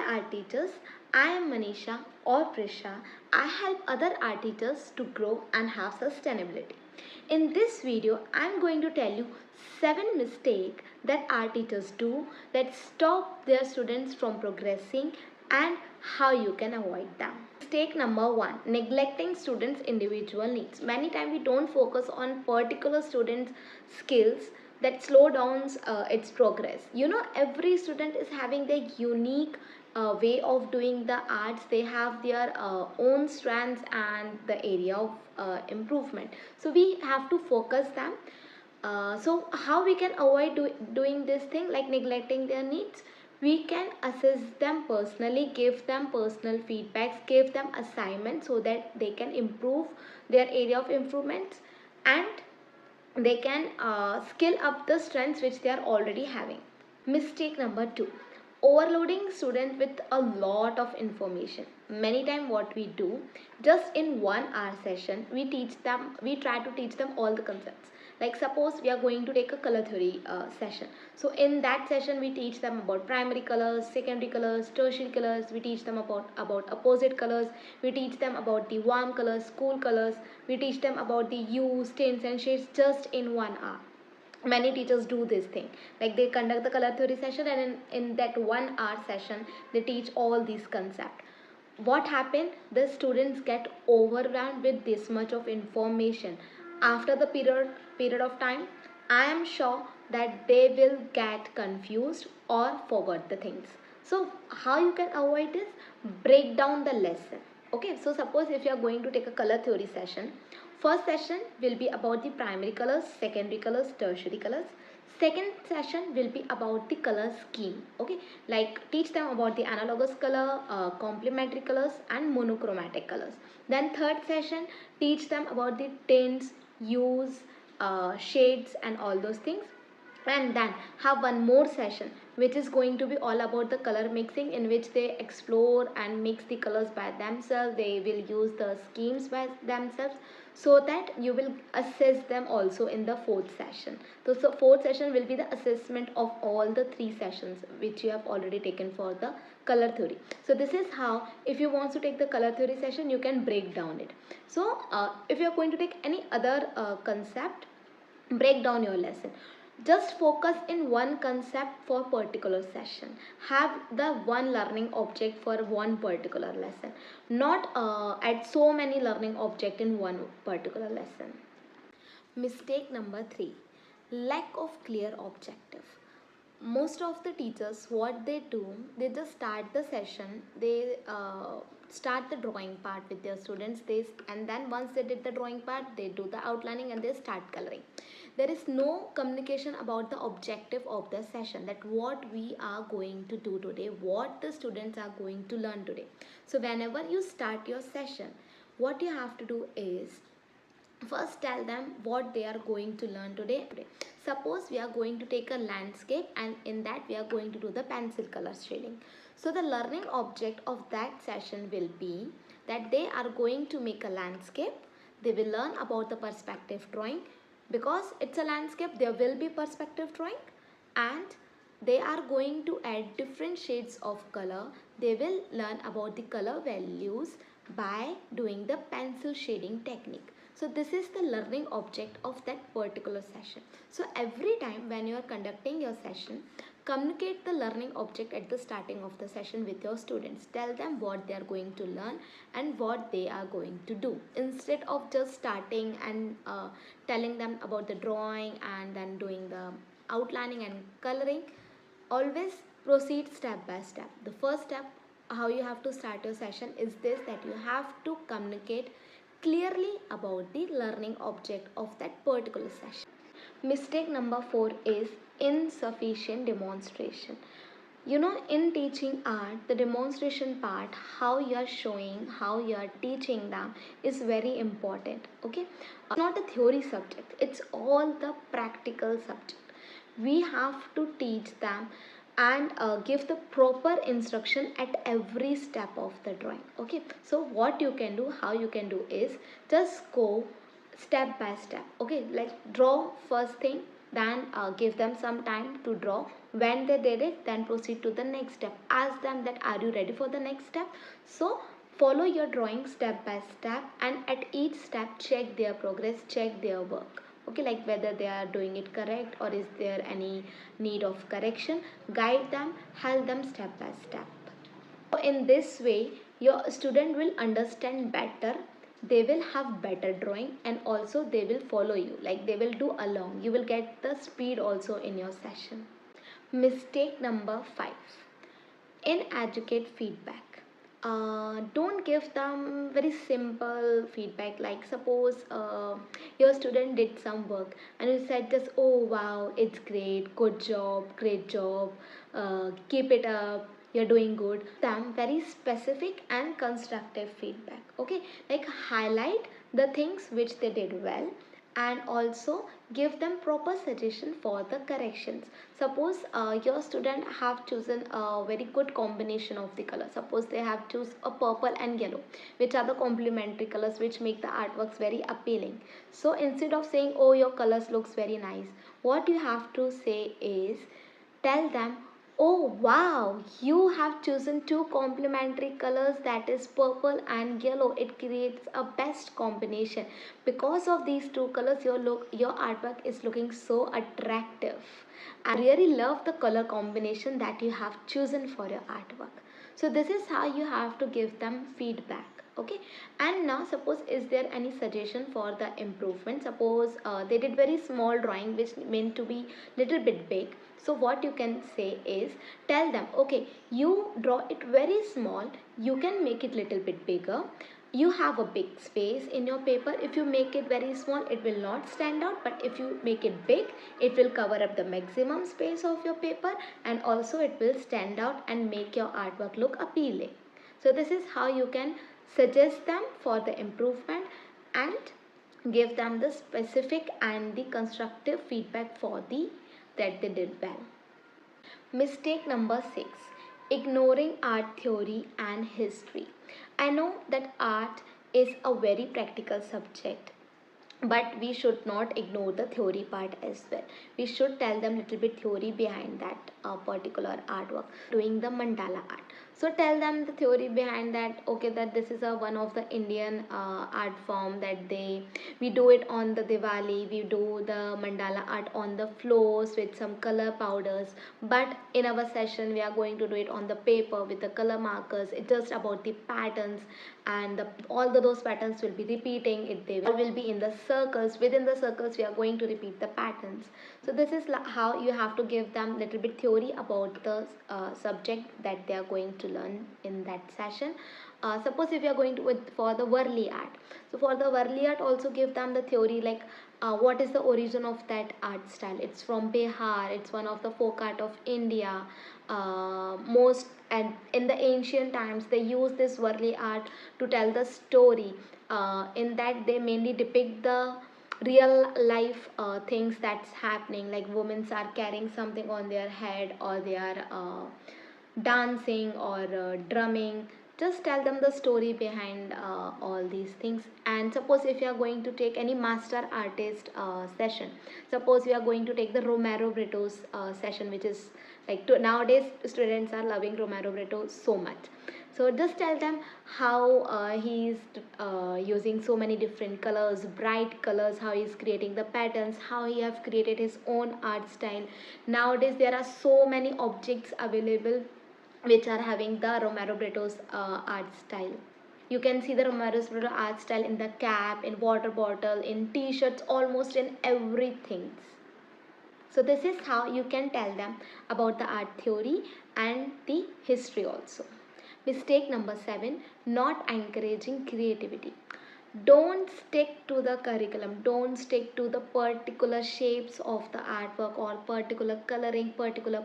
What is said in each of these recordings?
art teachers. I am Manisha or Prisha. I help other art teachers to grow and have sustainability. In this video, I am going to tell you 7 mistakes that art teachers do that stop their students from progressing and how you can avoid them. Mistake number 1, neglecting students' individual needs. Many times we don't focus on particular students' skills that slow down its progress. You know, every student is having their unique way of doing the arts. They have their own strengths and the area of improvement. So we have to focus them. So how we can avoid doing this thing like neglecting their needs? We can assess them personally, give them personal feedbacks, give them assignments so that they can improve their area of improvements, and they can skill up the strengths which they are already having. Mistake number 2, overloading students with a lot of information. Many times what we do, just in 1 hour session we try to teach them all the concepts. Like suppose we are going to take a color theory session. So in that session we teach them about primary colors, secondary colors, tertiary colors. We teach them about opposite colors. We teach them about the warm colors, cool colors. We teach them about the hues, tints and shades just in 1 hour. Many teachers do this thing, like they conduct the color theory session, and in that 1 hour session they teach all these concepts. What happened? The students get overwhelmed with this much of information. After the period of time, I am sure that they will get confused or forget the things. So how you can avoid this? Break down the lesson. Okay, so suppose if you are going to take a color theory session, first session will be about the primary colors, secondary colors, tertiary colors. Second session will be about the color scheme. Okay, like teach them about the analogous color, complementary colors and monochromatic colors. Then third session, teach them about the tints, hues, shades and all those things. And then have one more session which is going to be all about the color mixing, in which they explore and mix the colors by themselves. They will use the schemes by themselves, so that you will assess them also in the fourth session. So fourth session will be the assessment of all the 3 sessions which you have already taken for the color theory. So this is how, if you want to take the color theory session, you can break down it. So if you are going to take any other concept, break down your lesson. Just focus in one concept for particular session. Have the one learning object for one particular lesson. Not add so many learning object in one particular lesson. Mistake number 3, lack of clear objective. Most of the teachers, what they do, they just start the session, they start the drawing part with their students, and then once they did the drawing part, they do the outlining and they start coloring. There is no communication about the objective of the session, that what we are going to do today, what the students are going to learn today. So whenever you start your session, what you have to do is first tell them what they are going to learn today. Suppose we are going to take a landscape, and in that we are going to do the pencil color shading. So the learning object of that session will be that they are going to make a landscape. They will learn about the perspective drawing. Because it's a landscape, there will be perspective drawing, and they are going to add different shades of color. They will learn about the color values by doing the pencil shading technique. So this is the learning object of that particular session. So every time when you are conducting your session, communicate the learning object at the starting of the session with your students. Tell them what they are going to learn and what they are going to do, instead of just starting and telling them about the drawing and then doing the outlining and coloring. Always proceed step by step. The first step, how you have to start your session, is this, that you have to communicate clearly about the learning object of that particular session. Mistake number 4 is insufficient demonstration. You know, in teaching art, the demonstration part, how you are showing, how you are teaching them, is very important. Okay, not a theory subject, it's all the practical subject. We have to teach them and give the proper instruction at every step of the drawing. Okay, so what you can do, how you can do is just go step by step. Okay, like draw first thing, then give them some time to draw When they did it, then proceed to the next step. Ask them that are you ready for the next step. So follow your drawing step by step, and at each step check their progress, check their work. Okay, like whether they are doing it correct or is there any need of correction. Guide them, help them step by step. So in this way your student will understand better, they will have better drawing, and also they will follow you, like they will do along, you will get the speed also in your session. Mistake number 5, inadequate feedback. Don't give them very simple feedback, like suppose your student did some work and you said just, oh wow, it's great, good job, great job, keep it up, you're doing good. Them very specific and constructive feedback. Okay, like highlight the things which they did well, and also give them proper suggestion for the corrections. Suppose your student have chosen a very good combination of the color. Suppose they have choose a purple and yellow, which are the complementary colors which make the artworks very appealing. So instead of saying, oh your colors looks very nice, what you have to say is, tell them, oh wow, you have chosen two complementary colors, that is purple and yellow. It creates a best combination. Because of these two colors, your artwork is looking so attractive. I really love the color combination that you have chosen for your artwork. So this is how you have to give them feedback. Okay, and now suppose is there any suggestion for the improvement. Suppose they did very small drawing which meant to be little bit big. So what you can say is, tell them, okay, you draw it very small, you can make it little bit bigger. You have a big space in your paper. If you make it very small, it will not stand out, but if you make it big, it will cover up the maximum space of your paper, and also it will stand out and make your artwork look appealing. So this is how you can suggest them for the improvement and give them the specific and the constructive feedback for the that they did well. Mistake number 6, ignoring art theory and history. I know that art is a very practical subject, but we should not ignore the theory part as well. We should tell them little bit theory behind that particular artwork. Doing the mandala art, so tell them the theory behind that. Okay, that this is a one of the Indian art form that we do it on the Diwali. We do the mandala art on the floors with some color powders, but in our session we are going to do it on the paper with the color markers. It's just about the patterns, and those patterns will be repeating it. They will be in the circles. Within the circles we are going to repeat the patterns. So this is how you have to give them little bit theory about the subject that they are going to learn in that session. Suppose if you are going to for the Varli art, so for the Varli art also give them the theory, like what is the origin of that art style. It's from Bihar, it's one of the folk art of India. Most and in the ancient times they use this Varli art to tell the story. In that they mainly depict the real life things that's happening, like women are carrying something on their head, or they are dancing or drumming. Just tell them the story behind all these things. And suppose if you are going to take any master artist session, suppose you are going to take the Romero Brito's session, which is like nowadays students are loving Romero Brito so much. So just tell them how he is using so many different colors, bright colors, how he is creating the patterns, how he have created his own art style. Nowadays there are so many objects available which are having the Romero Brito's art style. You can see the Romero Brito art style in the cap, in water bottle, in t-shirts, almost in everything. So this is how you can tell them about the art theory and the history also. Mistake number 7, not encouraging creativity. Don't stick to the curriculum. Don't stick to the particular shapes of the artwork or particular coloring, particular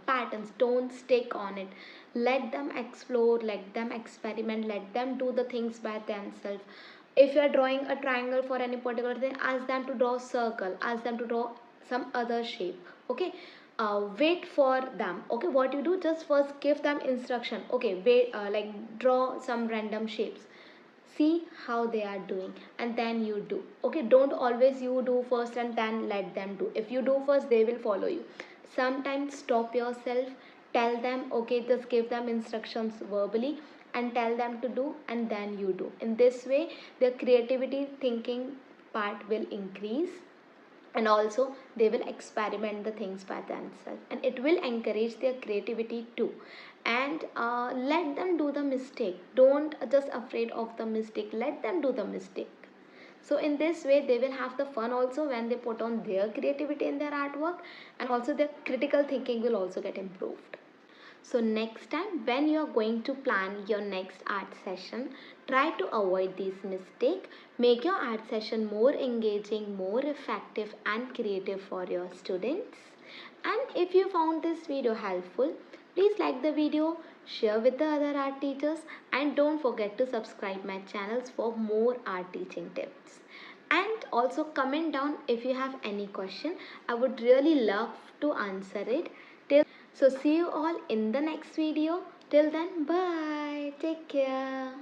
patterns. Don't stick on it. Let them explore, let them experiment, let them do the things by themselves. If you are drawing a triangle for any particular thing, ask them to draw a circle, ask them to draw some other shape. Okay, wait for them. Okay, what you do, just first give them instruction. Okay, wait, like draw some random shapes. see how they are doing and then you do. Okay, don't always you do first and then let them do. If you do first, they will follow you. Sometimes stop yourself, tell them, okay, just give them instructions verbally and tell them to do, and then you do. In this way their creativity thinking part will increase, and also they will experiment the things by themselves, and it will encourage their creativity too. And let them do the mistake. Don't just afraid of the mistake, let them do the mistake. So in this way they will have the fun also when they put on their creativity in their artwork, and also their critical thinking will also get improved. So next time when you are going to plan your next art session, try to avoid these mistakes. Make your art session more engaging, more effective and creative for your students. And if you found this video helpful, please like the video, share with the other art teachers, and don't forget to subscribe my channels for more art teaching tips. And also comment down if you have any question. I would really love to answer it. So see you all in the next video. Till then, bye. Take care.